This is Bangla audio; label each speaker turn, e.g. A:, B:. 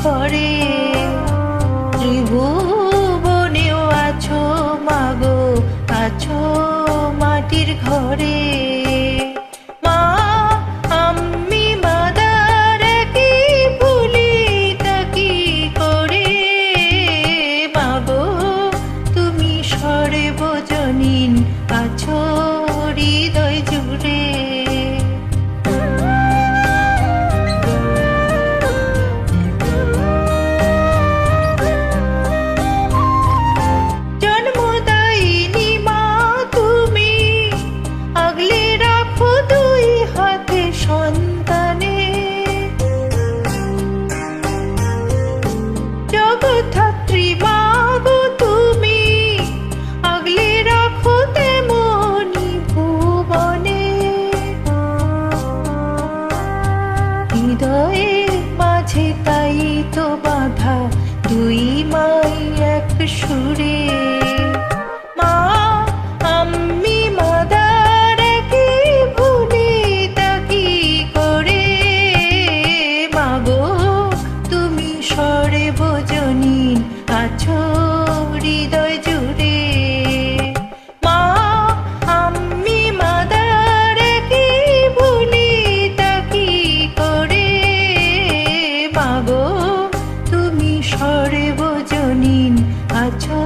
A: ঘরে, ত্রিভুবনেও আছো মাগো, আছো মাটির ঘরে। মা আমি মাদার কি ভুলি তা কি করে, মাগো তুমি সর্বজনীন, আছো হৃদয় জুড়ে। জন্মদায়িনী মা তুমি, আগলে রাখো দুই হাতে সন্তানে। জগদ্ধাত্রী মা গো তুমি, আগলে রাখো তেমনি ভুবনে। হৃদয়ের মাঝে তাই তো বাঁধা দুই মাই এক সুরে। মা আমি মাদার কি ভুলি তা কি করে, মাগো তুমি সর্বজনীন, আছো হৃদয় জুড়ে। মা আমি মাদার কি ভুলি তা কি করে, মাগো তুমি সর্বজনীন, আছো